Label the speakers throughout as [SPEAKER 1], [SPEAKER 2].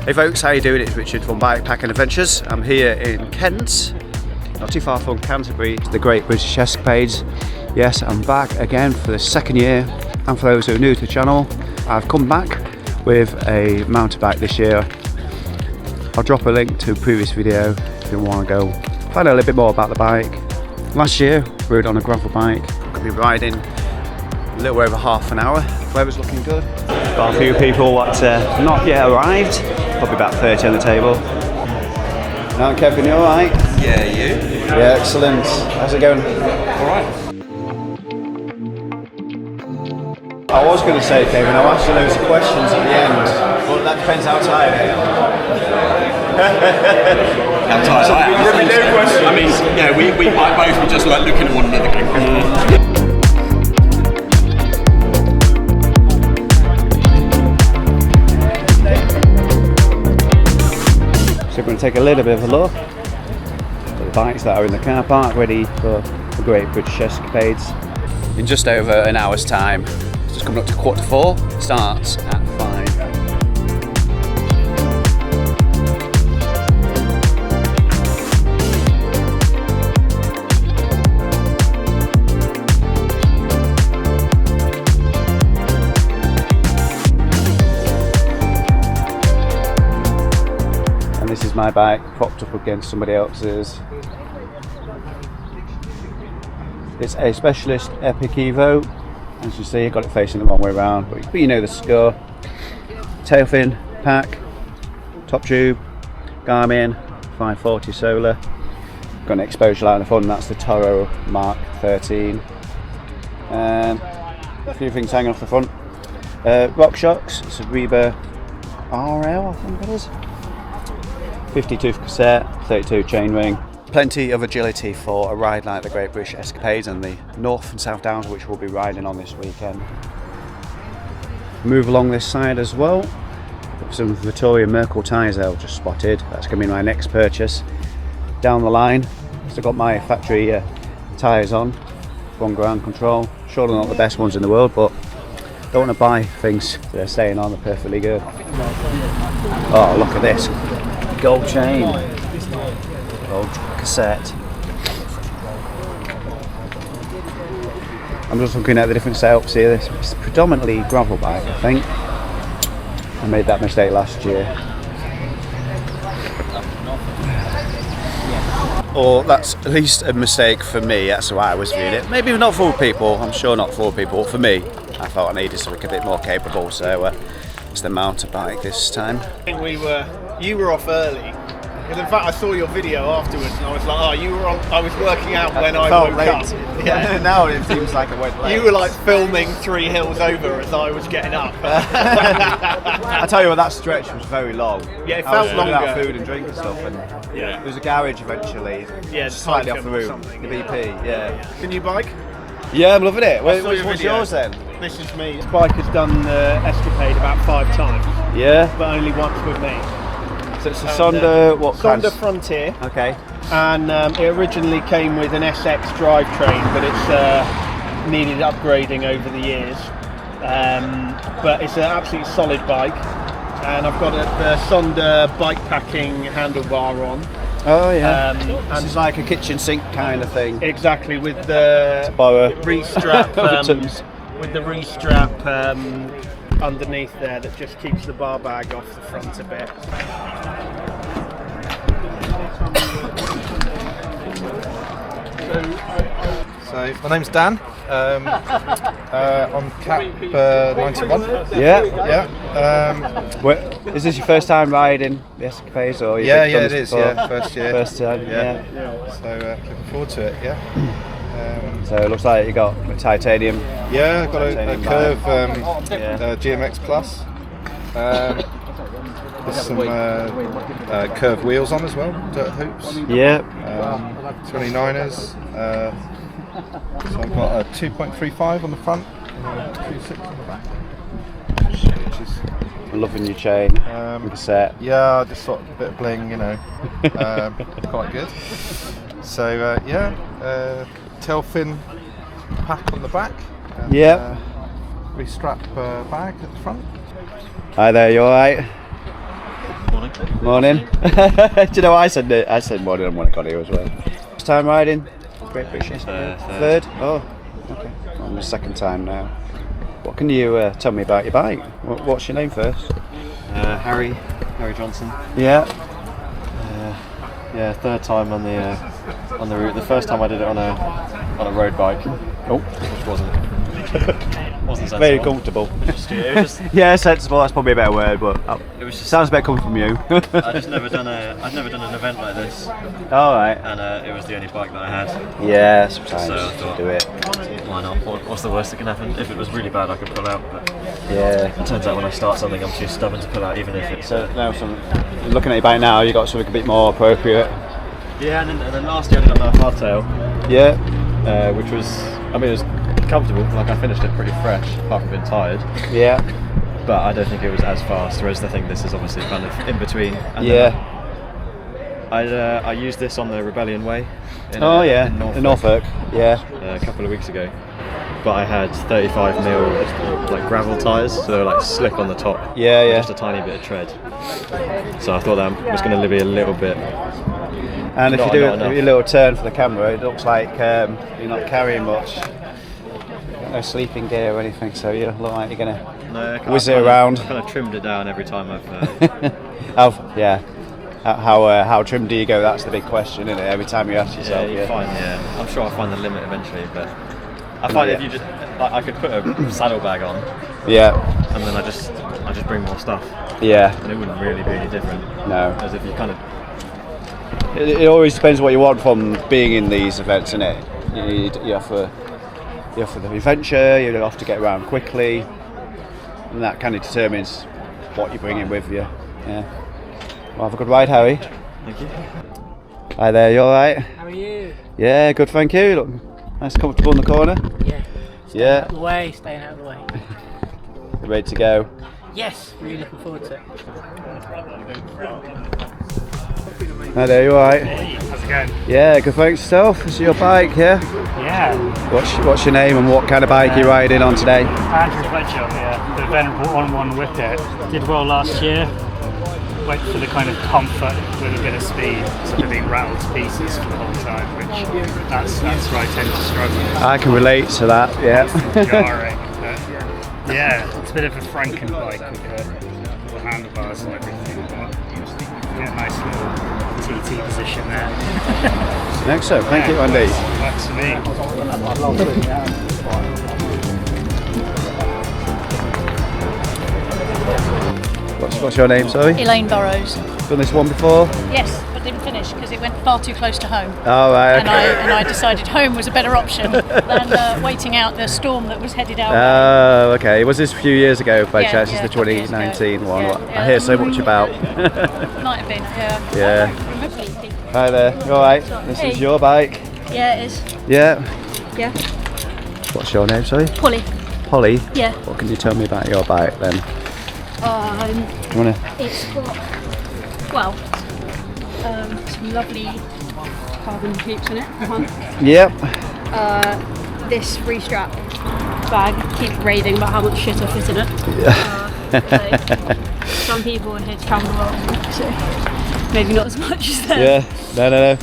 [SPEAKER 1] Hey folks, how you doing? It's Richard from Bikepacking Adventures. I'm here in Kent, not too far from Canterbury, the Great British Escapades. Yes, I'm back again for the second year, and for those who are new to the channel, I've come back with a mountain bike this year. I'll drop a link to a previous video if you want to go find out a little bit more about the bike. Last year, we rode on a gravel bike. I'm going to be riding a little over half an hour. Weather's looking good. Got a few people what not yet arrived. Probably about 30 on the table. Now, Kevin, you alright?
[SPEAKER 2] Yeah, you?
[SPEAKER 1] Yeah, excellent. How's it going?
[SPEAKER 2] Alright.
[SPEAKER 1] I was going to say, Kevin, I'll ask you loads of questions at the end, but that depends how tired I am.
[SPEAKER 2] How tired I am.
[SPEAKER 1] There'll be no questions.
[SPEAKER 2] I mean, yeah, we might both be just like looking at one another going,
[SPEAKER 1] So we're going to take a little bit of a look at the bikes that are in the car park ready for the Great British Escapades. In just over an hour's time, it's just coming up to 4:15, starts at 5. This is my bike propped up against somebody else's. It's a Specialist Epic Evo. As you see, I got it facing the wrong way around, but you know the score. Tail fin, pack, top tube, Garmin 540 solar. Got an exposure light on the front, and that's the Toro Mark 13. And a few things hanging off the front. Rock shocks, it's a Reba RL, I think it is. 50 tooth cassette, 32 chainring. Plenty of agility for a ride like the Great British Escapades and the North and South Downs, which we'll be riding on this weekend. Move along this side as well. Got some Vittoria Merkel tyres there I've just spotted. That's going to be my next purchase. Down the line, still got my factory tyres on. 1 ground control. Sure they're not the best ones in the world, but don't want to buy things that are staying on, they're perfectly good. Oh, look at this. Gold chain, gold cassette. I'm just looking at the different setups here. This is predominantly gravel bike, I think. I made that mistake last year. Or that's at least a mistake for me, that's how I was viewing it. Maybe not for all people, I'm sure not for all people, but for me, I thought I needed something a bit more capable, so it's the mountain bike this time.
[SPEAKER 3] I think you were off early. Because in fact, I saw your video afterwards, and I was like, "Oh, you were on." I was working out when I woke up.
[SPEAKER 1] Yeah. Now it seems like I went late.
[SPEAKER 3] You were like filming 3 hills over as I was getting up.
[SPEAKER 1] I tell you what, that stretch was very long.
[SPEAKER 3] Yeah, it felt longer.
[SPEAKER 1] Without food and drink and stuff, and
[SPEAKER 3] yeah,
[SPEAKER 1] there was a garage eventually.
[SPEAKER 3] Yeah,
[SPEAKER 1] slightly off the route.
[SPEAKER 3] something.
[SPEAKER 1] The BP. Yeah.
[SPEAKER 3] Can you bike?
[SPEAKER 1] Yeah, I'm loving it.
[SPEAKER 3] I saw your
[SPEAKER 1] What's
[SPEAKER 3] video.
[SPEAKER 1] yours then?
[SPEAKER 3] This is me. This bike has done the Escapade about 5 times,
[SPEAKER 1] Yeah.
[SPEAKER 3] but only once with me.
[SPEAKER 1] So it's a Sonda. What kind?
[SPEAKER 3] Sonda Frontier.
[SPEAKER 1] Okay.
[SPEAKER 3] And it originally came with an SX drivetrain, but it's needed upgrading over the years. But it's an absolutely solid bike, and I've got the Sonda Bikepacking handlebar on.
[SPEAKER 1] Oh yeah.
[SPEAKER 3] And
[SPEAKER 1] this is like a kitchen sink kind of thing.
[SPEAKER 3] exactly with the
[SPEAKER 1] Borrow.
[SPEAKER 3] re-strap, with the re-strap underneath there that just keeps the bar bag off the front a bit.
[SPEAKER 4] So my name's Dan. On Cap 91.
[SPEAKER 1] Yeah.
[SPEAKER 4] Yeah.
[SPEAKER 1] Is this your first time riding the Escapades, or
[SPEAKER 4] Yeah, it is.
[SPEAKER 1] before?
[SPEAKER 4] Yeah, first year.
[SPEAKER 1] First time.
[SPEAKER 4] Yeah. So looking forward to it. Yeah.
[SPEAKER 1] So it looks like you got a titanium.
[SPEAKER 4] Yeah, I've got a
[SPEAKER 1] Titanium
[SPEAKER 4] Curve
[SPEAKER 1] Yeah.
[SPEAKER 4] GMX Plus. There's some curved wheels on as well, dirt hoops.
[SPEAKER 1] Yeah.
[SPEAKER 4] 29ers. So I've got a 2.35 on the front and a 2.6 on the back. Which is
[SPEAKER 1] I'm loving your chain. Cassette.
[SPEAKER 4] yeah, I just thought a bit of bling, you know, quite good. So tail fin pack on the back. And,
[SPEAKER 1] Yep.
[SPEAKER 4] Restrap bag at the front.
[SPEAKER 1] Hi there, you alright? Morning. Do you know what I said? I said morning when I got here as well. First time riding? Great British Escapades? Third. Oh, okay. I'm the second time now. What can you tell me about your bike? What's your name first?
[SPEAKER 5] Harry Johnson.
[SPEAKER 1] Yeah.
[SPEAKER 5] Yeah, third time on the route. The first time I did it on a road bike.
[SPEAKER 1] Oh,
[SPEAKER 5] which wasn't sensible.
[SPEAKER 1] very comfortable.
[SPEAKER 5] It was just,
[SPEAKER 1] Yeah, sensible. That's probably a better word, but
[SPEAKER 5] it was just,
[SPEAKER 1] sounds a bit coming from you.
[SPEAKER 5] I'd never done an event like this,
[SPEAKER 1] All right.
[SPEAKER 5] and it was the only bike that I had.
[SPEAKER 1] Yeah, sometimes
[SPEAKER 5] So I thought,
[SPEAKER 1] do it.
[SPEAKER 5] Why not? What's the worst that can happen? If it was really bad, I could pull out. But
[SPEAKER 1] Yeah.
[SPEAKER 5] it turns out when I start something, I'm too stubborn to pull out, even if it's.
[SPEAKER 1] So now, looking at your bike now, you got something a bit more appropriate.
[SPEAKER 5] Yeah, and then last year I did on a hardtail,
[SPEAKER 1] Yeah.
[SPEAKER 5] which was, I mean, it was comfortable. Like I finished it pretty fresh, apart from being tired.
[SPEAKER 1] Yeah.
[SPEAKER 5] But I don't think it was as fast. Whereas I think this is obviously kind of in between. And
[SPEAKER 1] Yeah.
[SPEAKER 5] I used this on the Rebellion Way. In
[SPEAKER 1] Norfolk. Yeah.
[SPEAKER 5] A couple of weeks ago. But I had 35mm like gravel tyres, so they were like slick on the top.
[SPEAKER 1] Yeah,
[SPEAKER 5] with
[SPEAKER 1] yeah.
[SPEAKER 5] Just a tiny bit of tread. So I thought that was going to be a little bit.
[SPEAKER 1] And if
[SPEAKER 5] Not
[SPEAKER 1] you do
[SPEAKER 5] enough.
[SPEAKER 1] a little turn for the camera, it looks like you're not carrying much. No sleeping gear or anything, so you look like you're gonna whiz it around.
[SPEAKER 5] I kind of trimmed it down every time I've.
[SPEAKER 1] How trim do you go? That's the big question, isn't it? Every time you ask yourself.
[SPEAKER 5] I'm sure I'll find the limit eventually, but I find if you just, like, I could put a saddlebag on,
[SPEAKER 1] Yeah.
[SPEAKER 5] and then I just bring more stuff,
[SPEAKER 1] Yeah.
[SPEAKER 5] and it wouldn't really be any different.
[SPEAKER 1] No.
[SPEAKER 5] As if you kind of.
[SPEAKER 1] It always depends what you want from being in these events, isn't it? You offer the adventure. You have to get around quickly, and that kind of determines what you're bringing with you. Yeah. Well, have a good ride, Harry.
[SPEAKER 5] Thank you.
[SPEAKER 1] Hi there. You all right?
[SPEAKER 6] How are you?
[SPEAKER 1] Yeah, good. Thank you. Look, nice, and comfortable in the corner.
[SPEAKER 6] Yeah.
[SPEAKER 1] Yeah.
[SPEAKER 6] Out of the way, staying out of the way.
[SPEAKER 1] Ready to go.
[SPEAKER 6] Yes, really looking forward to it.
[SPEAKER 1] Hi there. You all right?
[SPEAKER 7] How's it going?
[SPEAKER 1] Yeah, good. Thanks. Yourself. This is your bike, yeah?
[SPEAKER 7] Yeah,
[SPEAKER 1] What's your name and what kind of bike are you riding on today?
[SPEAKER 7] Andrew Fletcher, yeah. The Venerable on one with it. Did well last year. Went for the kind of comfort with a bit of speed, sort of being rattled to pieces for the whole time, which that's where I tend to struggle.
[SPEAKER 1] I can relate to that. Yeah.
[SPEAKER 7] It's jarring, but yeah, it's a bit of a Franken bike with the little handlebars and everything. But yeah, nice little TT position there.
[SPEAKER 1] Excellent. Thank you, Andy.
[SPEAKER 7] That's me.
[SPEAKER 1] What's your name? Sorry.
[SPEAKER 8] Elaine Burrows.
[SPEAKER 1] Done this one before?
[SPEAKER 8] Yes, but didn't finish because it went far too close to home.
[SPEAKER 1] Oh right.
[SPEAKER 8] And
[SPEAKER 1] Okay.
[SPEAKER 8] I decided home was a better option than waiting out the storm that was headed our way.
[SPEAKER 1] Oh, okay. Was this a few years ago by
[SPEAKER 8] Yeah,
[SPEAKER 1] chance?
[SPEAKER 8] yeah,
[SPEAKER 1] It's the
[SPEAKER 8] a couple of years
[SPEAKER 1] 2019
[SPEAKER 8] ago.
[SPEAKER 1] one.
[SPEAKER 8] Yeah,
[SPEAKER 1] What
[SPEAKER 8] yeah.
[SPEAKER 1] I hear so much about.
[SPEAKER 8] Might have been, yeah.
[SPEAKER 1] Yeah. Hi there. You all right? This is your bike.
[SPEAKER 8] Yeah, it is.
[SPEAKER 1] Yeah.
[SPEAKER 8] Yeah.
[SPEAKER 1] What's your name? Sorry.
[SPEAKER 8] Polly.
[SPEAKER 1] Polly.
[SPEAKER 8] Yeah.
[SPEAKER 1] What can you tell me about your bike then? Do you wanna?
[SPEAKER 8] It's got, well, some lovely carbon hoops in it.
[SPEAKER 1] Yep.
[SPEAKER 8] This free strap bag, keep raving about how much shit I fit in it. So some people would here to travel the world, so maybe not as much as them.
[SPEAKER 1] Yeah. No.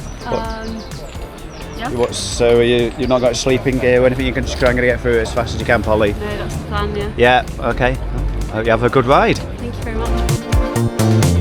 [SPEAKER 8] Yeah.
[SPEAKER 1] So you've not got sleeping gear or anything? You can just try and get through it as fast as you can, Polly.
[SPEAKER 8] No, that's the plan, yeah.
[SPEAKER 1] Yeah. Okay. I hope you have a good ride.
[SPEAKER 8] Thank you very much.